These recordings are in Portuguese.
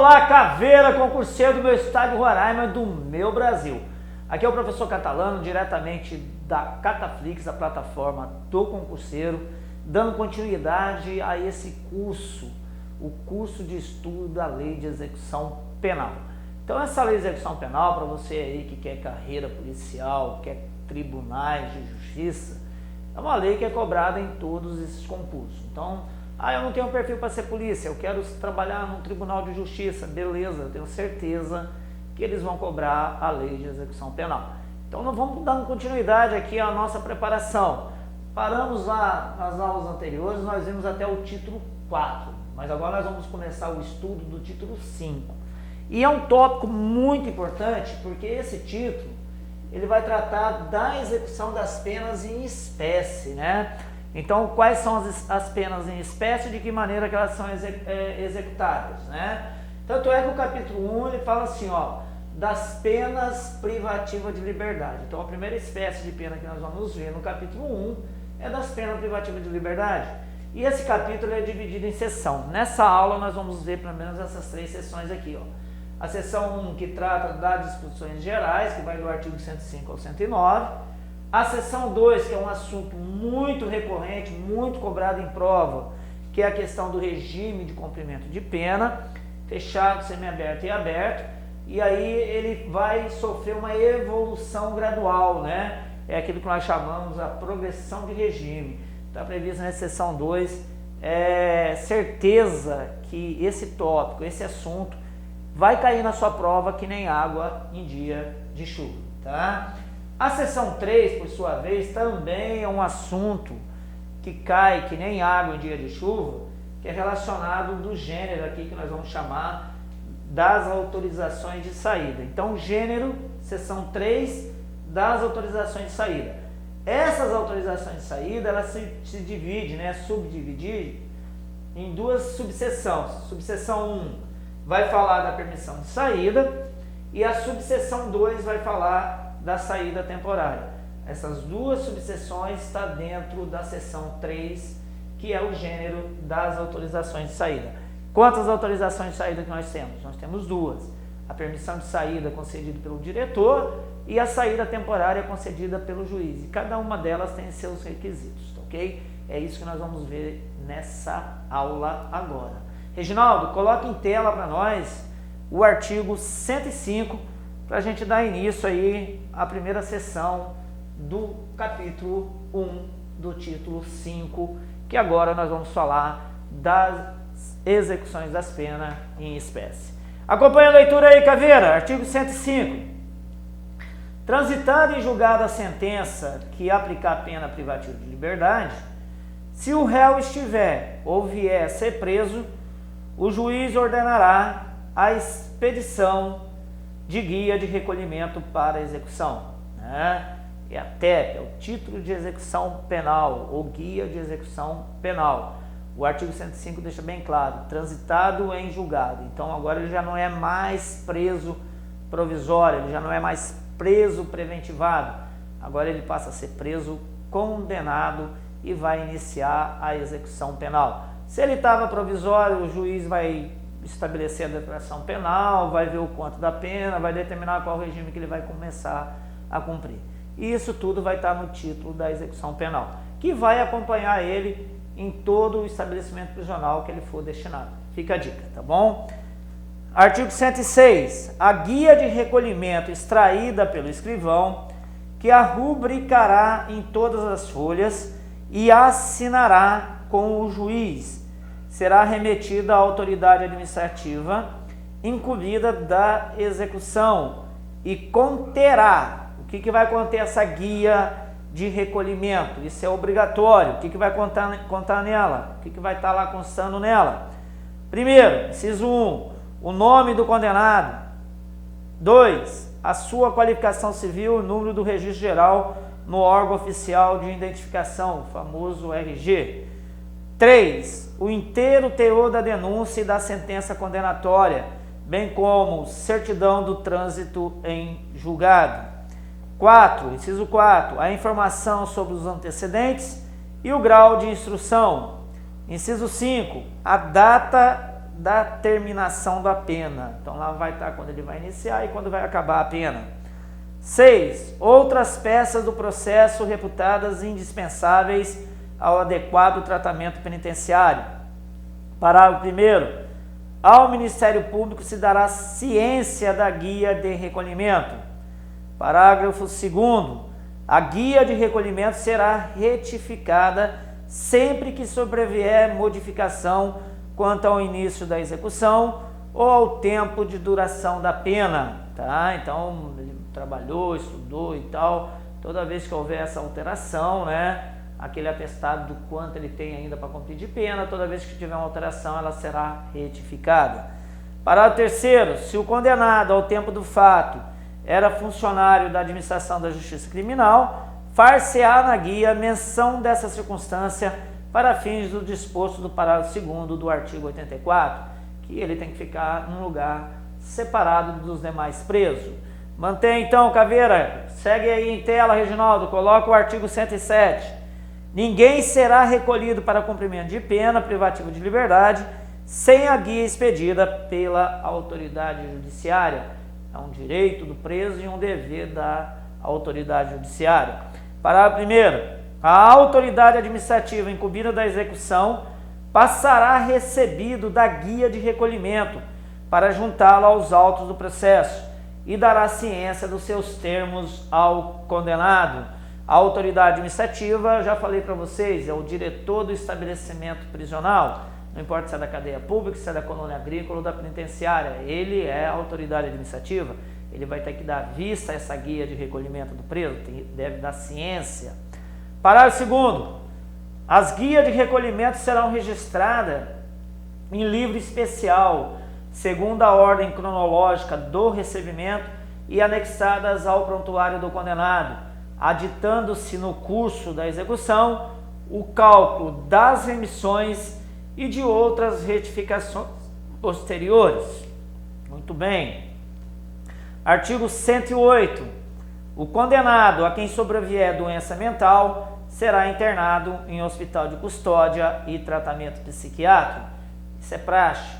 Olá, caveira, concurseiro do meu estado de Roraima, do meu Brasil. Aqui é o professor Catalano, diretamente da Cataflix, a plataforma do concurseiro, dando continuidade a esse curso, o curso de estudo da Lei de Execução Penal. Então essa Lei de Execução Penal, para você aí que quer carreira policial, quer tribunais de justiça, é uma lei que é cobrada em todos esses concursos. Então, eu não tenho perfil para ser polícia, eu quero trabalhar num tribunal de justiça, beleza, eu tenho certeza que eles vão cobrar a Lei de Execução Penal. Então nós vamos dando continuidade aqui à nossa preparação. Paramos lá nas aulas anteriores, nós vimos até o título 4, mas agora nós vamos começar o estudo do título 5. E é um tópico muito importante, porque esse título, ele vai tratar da execução das penas em espécie, né? Então, quais são as penas em espécie e de que maneira que elas são executadas, né? Tanto é que o capítulo 1, ele fala assim, ó, das penas privativas de liberdade. Então, a primeira espécie de pena que nós vamos ver no capítulo 1 é das penas privativas de liberdade. E esse capítulo é dividido em seção. Nessa aula, nós vamos ver pelo menos essas 3 seções aqui, ó. A seção 1, que trata das disposições gerais, que vai do artigo 105 ao 109. A seção 2, que é um assunto muito recorrente, muito cobrado em prova, que é a questão do regime de cumprimento de pena, fechado, semiaberto e aberto. E aí ele vai sofrer uma evolução gradual, né? É aquilo que nós chamamos a progressão de regime. Está previsto na seção 2. É certeza que esse tópico, esse assunto, vai cair na sua prova que nem água em dia de chuva, tá? A seção 3, por sua vez, também é um assunto que cai que nem água em dia de chuva, que é relacionado do gênero aqui que nós vamos chamar das autorizações de saída. Então, gênero, seção 3 das autorizações de saída. Essas autorizações de saída, elas se dividem, né, subdividem em 2 subseções. Subseção 1 vai falar da permissão de saída e a subseção 2 vai falar da saída temporária. Essas 2 subseções estão dentro da seção 3, que é o gênero das autorizações de saída. Quantas autorizações de saída que nós temos? Nós temos 2. A permissão de saída concedida pelo diretor e a saída temporária concedida pelo juiz. E cada uma delas tem seus requisitos, ok? É isso que nós vamos ver nessa aula agora. Reginaldo, coloque em tela para nós o artigo 105, para a gente dar início aí à primeira sessão do capítulo 1 do título 5, que agora nós vamos falar das execuções das penas em espécie. Acompanha a leitura aí, caveira, artigo 105. Transitada em julgado a sentença que aplicar a pena privativa de liberdade, se o réu estiver ou vier a ser preso, o juiz ordenará a expedição de guia de recolhimento para execução, né? E a TEP é o título de execução penal, ou guia de execução penal. O artigo 105 deixa bem claro, transitado em julgado. Então agora ele já não é mais preso provisório, ele já não é mais preso preventivado. Agora ele passa a ser preso condenado e vai iniciar a execução penal. Se ele estava provisório, o juiz vai estabelecer a declaração penal, vai ver o quanto da pena, vai determinar qual regime que ele vai começar a cumprir. E isso tudo vai estar no título da execução penal, que vai acompanhar ele em todo o estabelecimento prisional que ele for destinado. Fica a dica, tá bom? Artigo 106. A guia de recolhimento extraída pelo escrivão, que a rubricará em todas as folhas e assinará com o juiz, será remetida à autoridade administrativa incumbida da execução e conterá. O que vai conter essa guia de recolhimento? Isso é obrigatório. O que vai contar nela? O que vai estar lá constando nela? Primeiro, inciso 1, o nome do condenado. 2, a sua qualificação civil, o número do registro geral no órgão oficial de identificação, o famoso RG. 3, o inteiro teor da denúncia e da sentença condenatória, bem como certidão do trânsito em julgado. 4, inciso 4, a informação sobre os antecedentes e o grau de instrução. Inciso 5, a data da terminação da pena. Então lá vai estar quando ele vai iniciar e quando vai acabar a pena. 6. Outras peças do processo reputadas indispensáveis ao adequado tratamento penitenciário. Parágrafo 1º. Ao Ministério Público se dará ciência da guia de recolhimento. Parágrafo 2º. A guia de recolhimento será retificada sempre que sobrevier modificação quanto ao início da execução ou ao tempo de duração da pena. Tá? Então, ele trabalhou, estudou e tal. Toda vez que houver essa alteração, né, aquele atestado do quanto ele tem ainda para cumprir de pena, toda vez que tiver uma alteração, ela será retificada. Parágrafo 3º. Se o condenado, ao tempo do fato, era funcionário da administração da Justiça Criminal, far-se-á na guia menção dessa circunstância para fins do disposto do parágrafo 2º do artigo 84, que ele tem que ficar num lugar separado dos demais presos. Mantém então, Caveira, segue aí em tela, Reginaldo, coloca o artigo 107. Ninguém será recolhido para cumprimento de pena privativa de liberdade sem a guia expedida pela autoridade judiciária. É um direito do preso e um dever da autoridade judiciária. Parágrafo 1º. A autoridade administrativa incumbida da execução passará recebido da guia de recolhimento para juntá-la aos autos do processo e dará ciência dos seus termos ao condenado. A autoridade administrativa, já falei para vocês, é o diretor do estabelecimento prisional. Não importa se é da cadeia pública, se é da colônia agrícola ou da penitenciária, ele é a autoridade administrativa. Ele vai ter que dar vista a essa guia de recolhimento do preso, deve dar ciência. Parágrafo 2º. As guias de recolhimento serão registradas em livro especial, segundo a ordem cronológica do recebimento e anexadas ao prontuário do condenado, aditando-se no curso da execução o cálculo das remissões e de outras retificações posteriores. Muito bem. Artigo 108. O condenado a quem sobrevier doença mental será internado em hospital de custódia e tratamento psiquiátrico. Isso é praxe.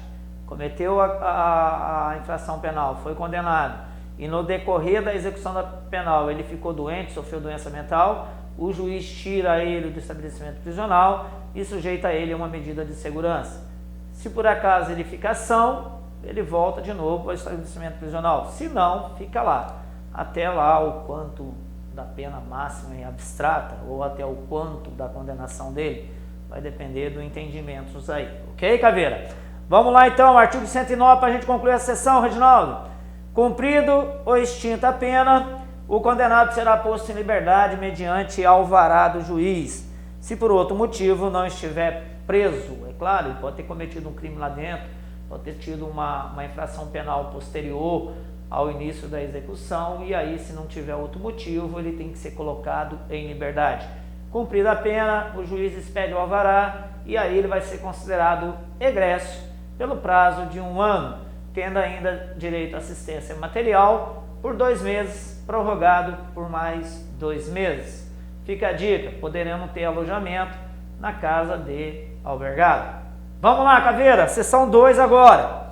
Cometeu a infração penal, foi condenado e no decorrer da execução da penal ele ficou doente, sofreu doença mental, o juiz tira ele do estabelecimento prisional e sujeita ele a uma medida de segurança. Se por acaso ele fica são, ele volta de novo ao estabelecimento prisional. Se não, fica lá. Até lá o quanto da pena máxima em abstrata ou até o quanto da condenação dele. Vai depender do entendimento aí. Ok, Caveira? Vamos lá então, artigo 109 para a gente concluir a sessão, Reginaldo. Cumprido ou extinta a pena, o condenado será posto em liberdade mediante alvará do juiz. Se por outro motivo não estiver preso, é claro, ele pode ter cometido um crime lá dentro, pode ter tido uma infração penal posterior ao início da execução, e aí, se não tiver outro motivo, ele tem que ser colocado em liberdade. Cumprida a pena, o juiz expede o alvará e aí ele vai ser considerado egresso pelo prazo de 1 ano, tendo ainda direito à assistência material por 2 meses, prorrogado por mais 2 meses. Fica a dica, poderemos ter alojamento na casa de albergado. Vamos lá, Caveira, sessão 2 agora.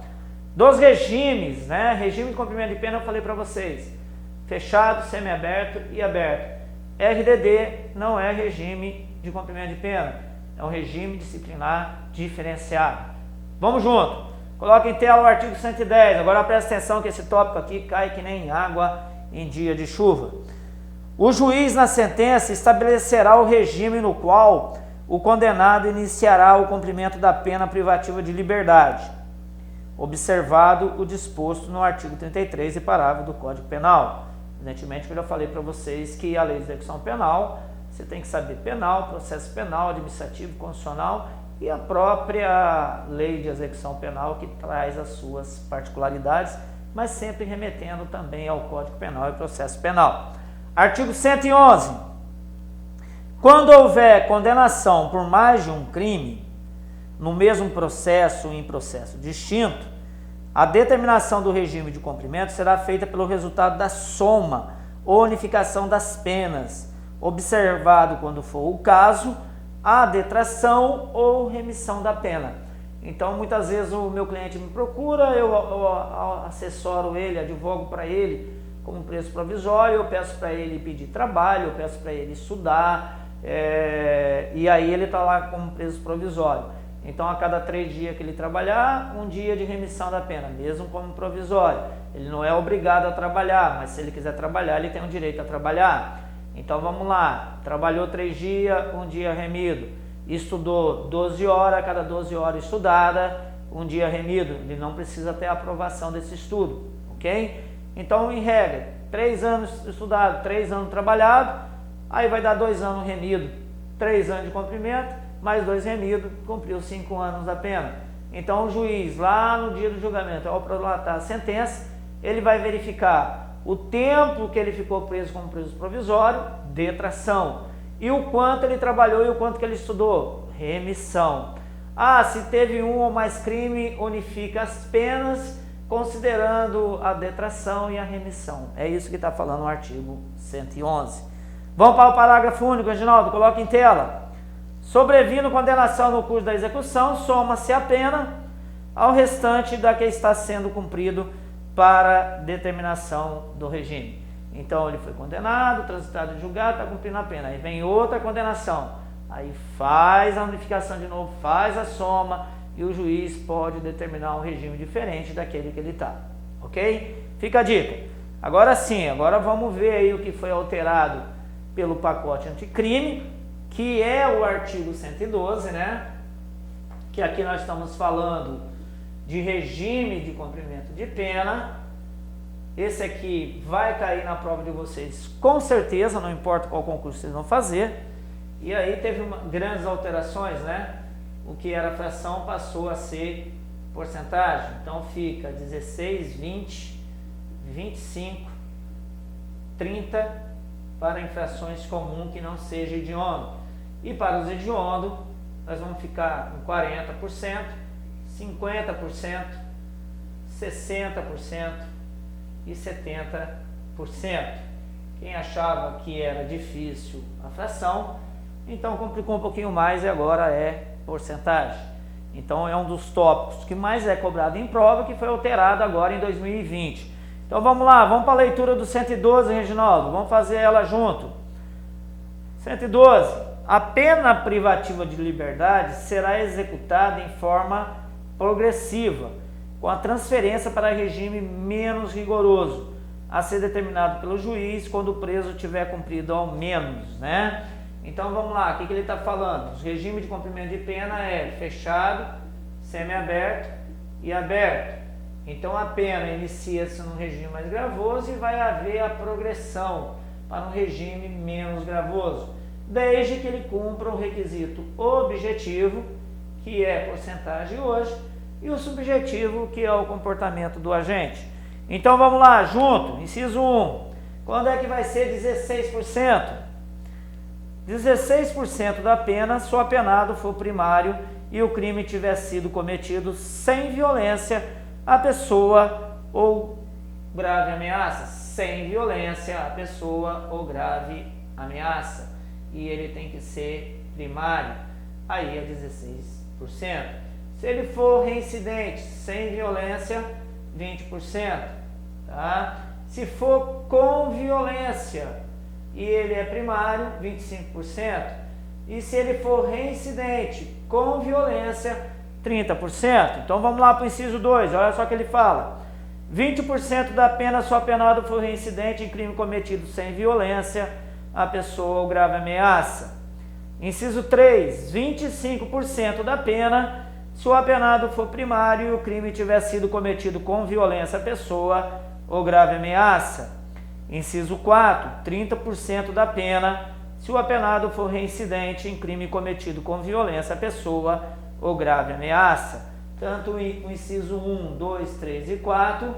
Dos regimes, né? Regime de cumprimento de pena eu falei para vocês. Fechado, semiaberto e aberto. RDD não é regime de cumprimento de pena, é um regime disciplinar diferenciado. Vamos junto. Coloca em tela o artigo 110. Agora presta atenção que esse tópico aqui cai que nem água em dia de chuva. O juiz na sentença estabelecerá o regime no qual o condenado iniciará o cumprimento da pena privativa de liberdade, observado o disposto no artigo 33 e parágrafo do Código Penal. Evidentemente que eu já falei para vocês que a lei de execução penal, você tem que saber penal, processo penal, administrativo, constitucional e a própria lei de execução penal que traz as suas particularidades, mas sempre remetendo também ao Código Penal e processo penal. Artigo 111. Quando houver condenação por mais de um crime, no mesmo processo ou em processo distinto, a determinação do regime de cumprimento será feita pelo resultado da soma ou unificação das penas, observado, quando for o caso, a detração ou remissão da pena. Então, muitas vezes o meu cliente me procura, eu assessoro ele, advogo para ele como preso provisório, eu peço para ele pedir trabalho, eu peço para ele estudar, e aí ele está lá como preso provisório. Então, a cada 3 dias que ele trabalhar, 1 dia de remissão da pena, mesmo como provisório. Ele não é obrigado a trabalhar, mas se ele quiser trabalhar, ele tem o direito a trabalhar. Então, vamos lá, trabalhou 3 dias, 1 dia remido. Estudou 12 horas, a cada 12 horas estudada, 1 dia remido. Ele não precisa ter a aprovação desse estudo, ok? Então, em regra, 3 anos estudado, 3 anos trabalhado, aí vai dar 2 anos remido, 3 anos de cumprimento, mais 2 remidos, cumpriu 5 anos da pena. Então, o juiz, lá no dia do julgamento, ao prolatar a sentença, ele vai verificar o tempo que ele ficou preso como preso provisório, detração, e o quanto ele trabalhou e o quanto que ele estudou, remissão. Se teve um ou mais crime, unifica as penas, considerando a detração e a remissão. É isso que está falando o artigo 111. Vamos para o parágrafo único, Reginaldo, coloca em tela. Sobrevindo condenação no curso da execução, soma-se a pena ao restante da que está sendo cumprido para determinação do regime. Então, ele foi condenado, transitado e julgado, está cumprindo a pena. Aí vem outra condenação. Aí faz a unificação de novo, faz a soma e o juiz pode determinar um regime diferente daquele que ele está. Ok? Fica a dica. Agora sim, agora vamos ver aí o que foi alterado pelo pacote anticrime, que é o artigo 112, né? Que aqui nós estamos falando de regime de cumprimento de pena. Esse aqui vai cair na prova de vocês com certeza, não importa qual concurso vocês vão fazer. E aí teve grandes alterações, né? O que era fração passou a ser porcentagem. Então fica 16, 20, 25, 30 para infrações comuns que não seja hediondo. E para os hediondos, nós vamos ficar com 40%, 50%, 60% e 70%. Quem achava que era difícil a fração, então complicou um pouquinho mais e agora é porcentagem. Então é um dos tópicos que mais é cobrado em prova, que foi alterado agora em 2020. Então vamos lá, vamos para a leitura do 112, Reginaldo, vamos fazer ela junto. 112. A pena privativa de liberdade será executada em forma progressiva, com a transferência para regime menos rigoroso, a ser determinado pelo juiz quando o preso tiver cumprido ao menos, né? Então vamos lá, o que ele está falando? O regime de cumprimento de pena é fechado, semiaberto e aberto. Então a pena inicia-se num regime mais gravoso e vai haver a progressão para um regime menos gravoso, desde que ele cumpra o requisito objetivo, que é porcentagem hoje, e o subjetivo, que é o comportamento do agente. Então vamos lá, junto, inciso 1. Quando é que vai ser 16%? 16% da pena se o apenado for primário e o crime tiver sido cometido sem violência à pessoa ou grave ameaça. Sem violência à pessoa ou grave ameaça. E ele tem que ser primário, aí é 16%. Se ele for reincidente, sem violência, 20%. Tá? Se for com violência e ele é primário, 25%. E se ele for reincidente com violência, 30%. Então vamos lá para o inciso 2, olha só o que ele fala. 20% da pena se o apenado for reincidente em crime cometido sem violência à pessoa ou grave ameaça. Inciso 3, 25% da pena se o apenado for primário e o crime tiver sido cometido com violência à pessoa ou grave ameaça. Inciso 4, 30% da pena se o apenado for reincidente em crime cometido com violência à pessoa ou grave ameaça. Tanto o inciso 1, 2, 3 e 4,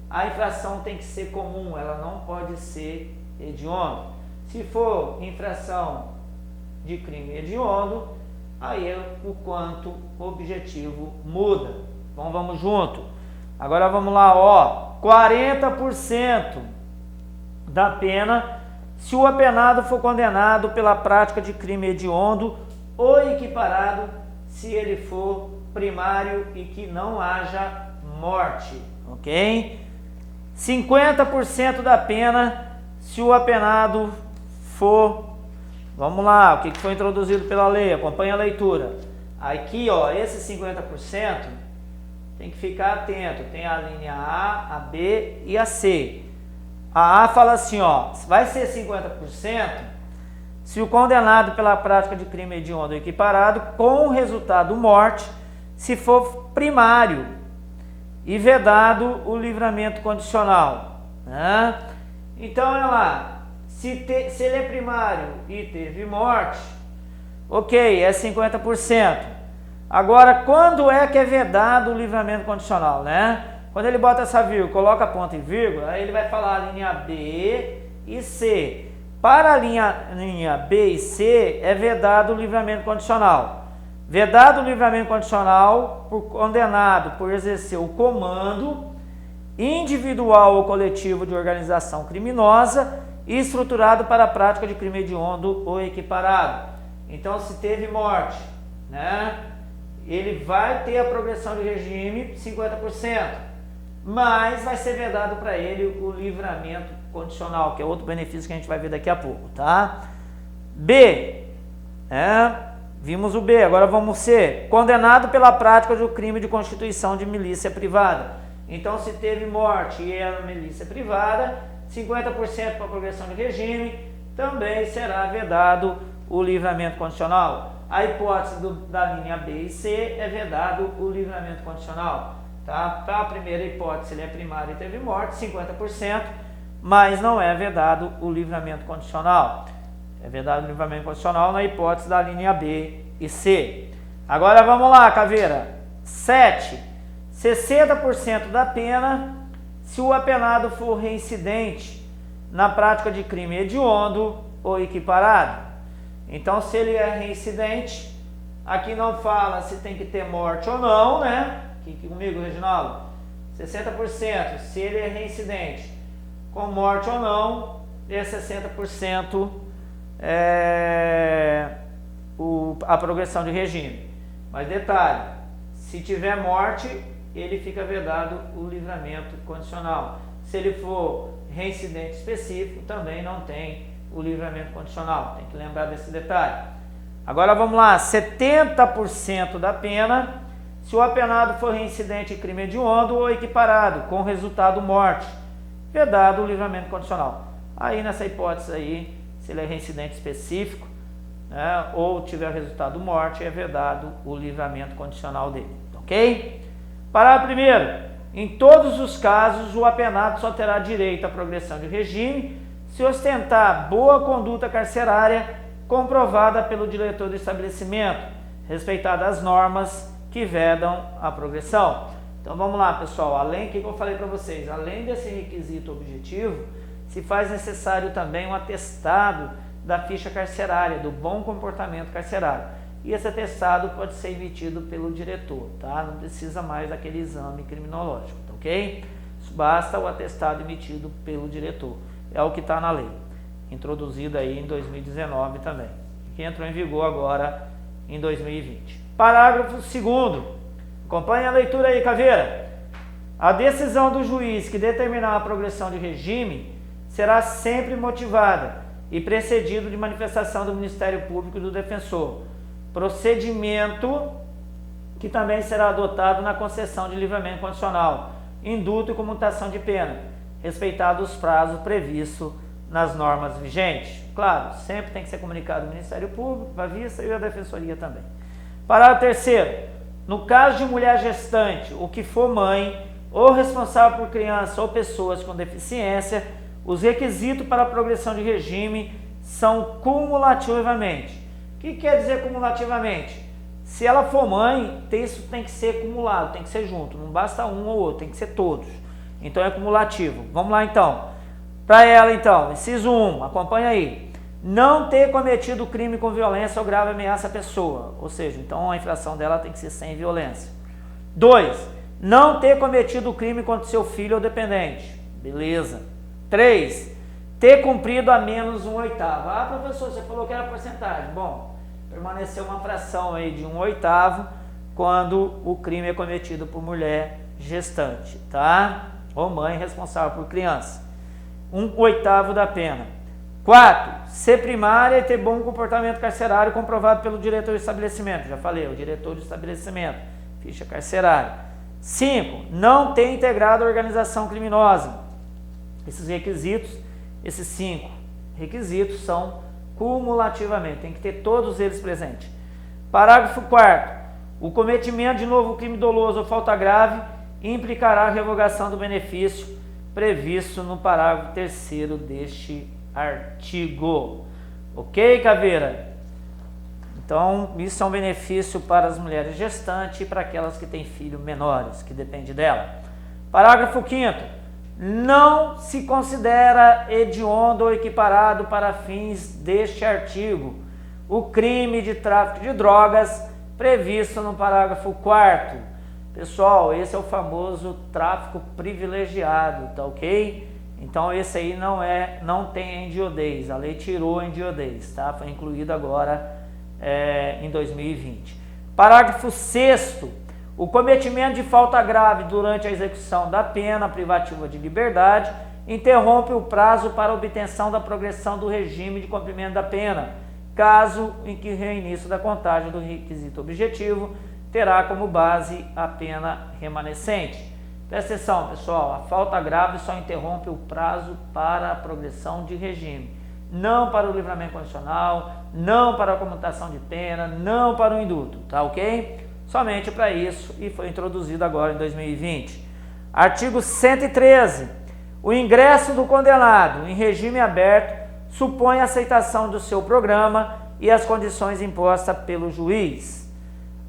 a infração tem que ser comum, ela não pode ser hedionda. Se for infração de crime hediondo, aí é o quanto objetivo muda. Então vamos junto. Agora vamos lá, ó, 40% da pena se o apenado for condenado pela prática de crime hediondo ou equiparado se ele for primário e que não haja morte, ok? 50% da pena se o apenado for, vamos lá, o que foi introduzido pela lei, acompanha a leitura. Aqui, ó, esse 50% tem que ficar atento, tem a linha A, a B e a C. A fala assim, ó, vai ser 50% se o condenado pela prática de crime hediondo ou equiparado com resultado morte, se for primário e vedado o livramento condicional, né? Então, olha lá, se ele é primário e teve morte, ok, é 50%. Agora, quando é que é vedado o livramento condicional, né? Quando ele bota essa vírgula, coloca ponto e vírgula, aí ele vai falar a linha B e C. Para a linha B e C, é vedado o livramento condicional. Vedado o livramento condicional por condenado por exercer o comando individual ou coletivo de organização criminosa e estruturado para a prática de crime hediondo ou equiparado. Então, se teve morte, né, ele vai ter a progressão de regime 50%, mas vai ser vedado para ele o livramento condicional, que é outro benefício que a gente vai ver daqui a pouco, tá? B, vimos o B, agora vamos C. Condenado pela prática do crime de constituição de milícia privada. Então, se teve morte e é milícia privada, 50% para a progressão de regime, também será vedado o livramento condicional. A hipótese da linha B e C é vedado o livramento condicional. Tá? Para a primeira hipótese, ele é primário e teve morte, 50%, mas não é vedado o livramento condicional. É vedado o livramento condicional na hipótese da linha B e C. Agora vamos lá, Caveira. 7. 60% da pena se o apenado for reincidente na prática de crime hediondo ou equiparado. Então, se ele é reincidente, aqui não fala se tem que ter morte ou não, né? Aqui comigo, Reginaldo. 60% se ele é reincidente com morte ou não, e 60% a progressão de regime. Mas detalhe, se tiver morte, ele fica vedado o livramento condicional. Se ele for reincidente específico, também não tem o livramento condicional. Tem que lembrar desse detalhe. Agora vamos lá, 70% da pena se o apenado for reincidente em crime hediondo ou equiparado, com resultado morte, vedado o livramento condicional. Aí nessa hipótese aí, se ele é reincidente específico, né, ou tiver resultado morte, é vedado o livramento condicional dele, ok? Parágrafo primeiro, em todos os casos, o apenado só terá direito à progressão de regime se ostentar boa conduta carcerária comprovada pelo diretor do estabelecimento, respeitadas as normas que vedam a progressão. Então vamos lá, pessoal, além que eu falei para vocês, além desse requisito objetivo, se faz necessário também um atestado da ficha carcerária, do bom comportamento carcerário. E esse atestado pode ser emitido pelo diretor, tá? Não precisa mais daquele exame criminológico, tá, ok? Basta o atestado emitido pelo diretor. É o que está na lei, introduzido aí em 2019 também, que entrou em vigor agora em 2020. Parágrafo 2º. Acompanhe a leitura aí, Caveira. A decisão do juiz que determinar a progressão de regime será sempre motivada e precedido de manifestação do Ministério Público e do defensor. Procedimento que também será adotado na concessão de livramento condicional, indulto e comutação de pena, respeitados os prazos previstos nas normas vigentes. Claro, sempre tem que ser comunicado ao Ministério Público, a vista e a Defensoria também. Parágrafo 3º. No caso de mulher gestante, o que for mãe ou responsável por criança ou pessoas com deficiência, os requisitos para a progressão de regime são cumulativamente. O que quer dizer cumulativamente? Se ela for mãe, isso tem que ser acumulado, tem que ser junto, não basta um ou outro, tem que ser todos. Então é cumulativo. Vamos lá então. Para ela então, inciso 1, acompanha aí. Não ter cometido crime com violência ou grave ameaça à pessoa. Ou seja, então a infração dela tem que ser sem violência. 2, não ter cometido crime contra seu filho ou dependente. Beleza. 3, ter cumprido a menos 1/8. Ah, professor, você falou que era porcentagem. Bom, permaneceu uma fração aí de 1/8 quando o crime é cometido por mulher gestante, tá? Ou mãe responsável por criança. 1/8 da pena. 4. Ser primária e ter bom comportamento carcerário comprovado pelo diretor do estabelecimento. Já falei, o diretor do estabelecimento, ficha carcerária. 5. Não ter integrado a organização criminosa. Esses requisitos, esses 5 requisitos são cumulativamente, tem que ter todos eles presentes. Parágrafo 4º. O cometimento de novo crime doloso ou falta grave implicará a revogação do benefício previsto no parágrafo 3º deste artigo. Ok, Caveira? Então, isso é um benefício para as mulheres gestantes e para aquelas que têm filhos menores, que depende dela. Parágrafo 5º. Não se considera hediondo ou equiparado para fins deste artigo o crime de tráfico de drogas previsto no parágrafo 4º. Pessoal, esse é o famoso tráfico privilegiado, tá ok? Então esse aí não tem endiodez, a lei tirou a endiodez, tá? Foi incluído agora em 2020. Parágrafo 6º. O cometimento de falta grave durante a execução da pena privativa de liberdade interrompe o prazo para obtenção da progressão do regime de cumprimento da pena, caso em que o reinício da contagem do requisito objetivo terá como base a pena remanescente. Presta atenção, pessoal, a falta grave só interrompe o prazo para a progressão de regime, não para o livramento condicional, não para a comutação de pena, não para o indulto, tá ok? Somente para isso, e foi introduzido agora em 2020. Artigo 113. O ingresso do condenado em regime aberto supõe a aceitação do seu programa e as condições impostas pelo juiz.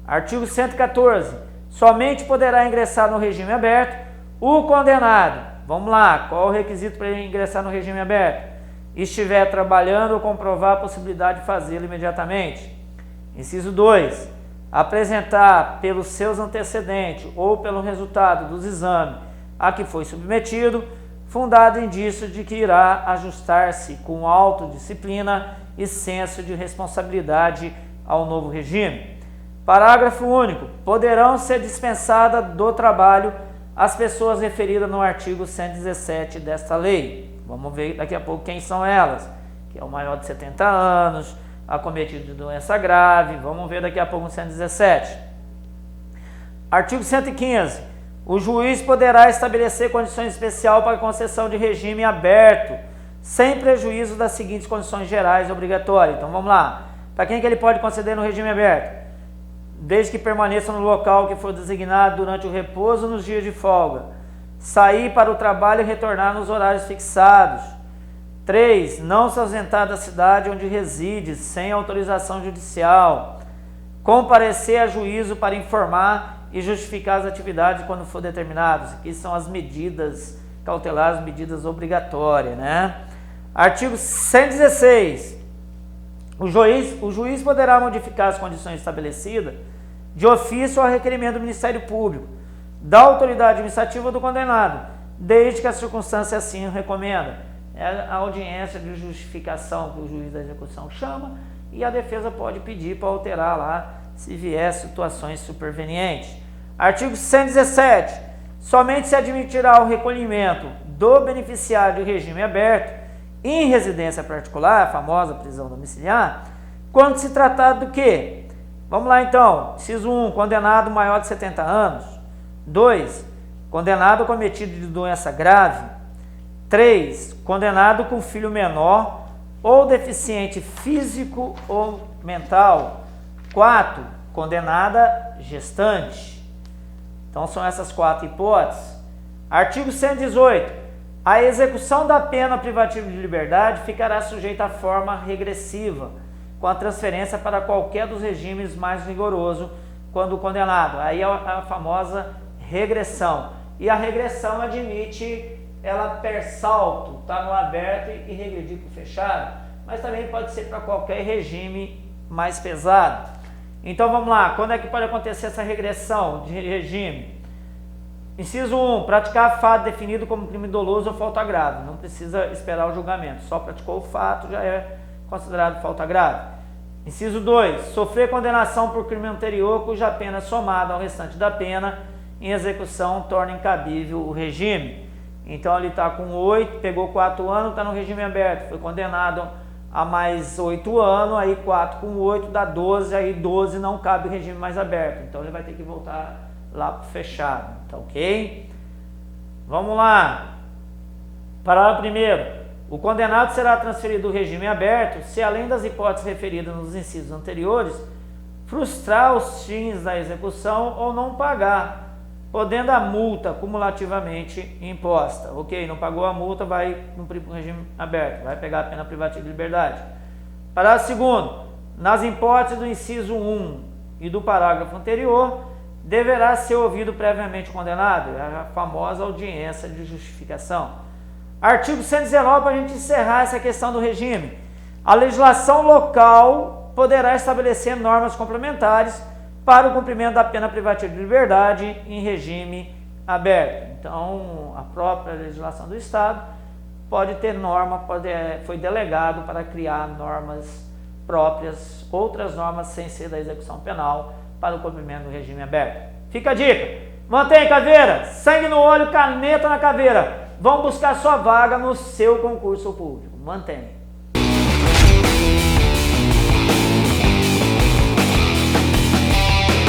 Artigo 114. Somente poderá ingressar no regime aberto o condenado. Vamos lá, qual o requisito para ele ingressar no regime aberto? Estiver trabalhando ou comprovar a possibilidade de fazê-lo imediatamente. Inciso 2. Apresentar pelos seus antecedentes ou pelo resultado dos exames a que foi submetido, fundado indício de que irá ajustar-se com autodisciplina e senso de responsabilidade ao novo regime. Parágrafo único. Poderão ser dispensadas do trabalho as pessoas referidas no artigo 117 desta lei. Vamos ver daqui a pouco quem são elas, que é o maior de 70 anos, acometido de doença grave. Vamos ver daqui a pouco no 117. Artigo 115. O juiz poderá estabelecer condições especiais para a concessão de regime aberto, sem prejuízo das seguintes condições gerais obrigatórias. Então vamos lá. Para quem que ele pode conceder no regime aberto? Desde que permaneça no local que for designado durante o repouso nos dias de folga. Sair para o trabalho e retornar nos horários fixados. 3. Não se ausentar da cidade onde reside, sem autorização judicial. Comparecer a juízo para informar e justificar as atividades quando for determinados. Aqui são as medidas cautelares, medidas obrigatórias, né? Artigo 116. O juiz poderá modificar as condições estabelecidas de ofício ao requerimento do Ministério Público, da autoridade administrativa ou do condenado, desde que a circunstância assim o recomenda. É a audiência de justificação que o juiz da execução chama e a defesa pode pedir para alterar lá se vier situações supervenientes. Artigo 117. Somente se admitirá o recolhimento do beneficiário de regime aberto em residência particular, a famosa prisão domiciliar, quando se tratar do quê? Vamos lá então. Inciso 1, condenado maior de 70 anos. 2, condenado cometido de doença grave. 3, condenado com filho menor ou deficiente físico ou mental. 4, condenada gestante. Então são essas 4 hipóteses. Artigo 118. A execução da pena privativa de liberdade ficará sujeita à forma regressiva, com a transferência para qualquer dos regimes mais rigoroso quando condenado. Aí é a famosa regressão. E a regressão admite ela per salto, tá no aberto e regredir para o fechado, mas também pode ser para qualquer regime mais pesado. Então vamos lá, quando é que pode acontecer essa regressão de regime? Inciso 1, praticar fato definido como crime doloso ou falta grave. Não precisa esperar o julgamento, só praticou o fato, já é considerado falta grave. Inciso 2. Sofrer condenação por crime anterior cuja pena somada ao restante da pena em execução torna incabível o regime. Então ele está com 8, pegou 4 anos, está no regime aberto, foi condenado a mais 8 anos, aí 4 com 8 dá 12, aí 12 não cabe o regime mais aberto. Então ele vai ter que voltar lá para o fechado, tá ok? Vamos lá. Parágrafo 1º. O condenado será transferido do regime aberto se, além das hipóteses referidas nos incisos anteriores, frustrar os fins da execução ou não pagar, podendo a multa cumulativamente imposta. Ok, não pagou a multa, vai cumprir com o regime aberto, vai pegar a pena privativa de liberdade. Parágrafo 2º. Nas hipóteses do inciso 1 e do parágrafo anterior, deverá ser ouvido previamente o condenado, é a famosa audiência de justificação. Artigo 119, para a gente encerrar essa questão do regime. A legislação local poderá estabelecer normas complementares para o cumprimento da pena privativa de liberdade em regime aberto. Então, a própria legislação do Estado pode ter norma, foi delegado para criar normas próprias, outras normas sem ser da execução penal, para o cumprimento do regime aberto. Fica a dica. Mantenha, caveira, sangue no olho, caneta na caveira. Vão buscar sua vaga no seu concurso público. Mantenha.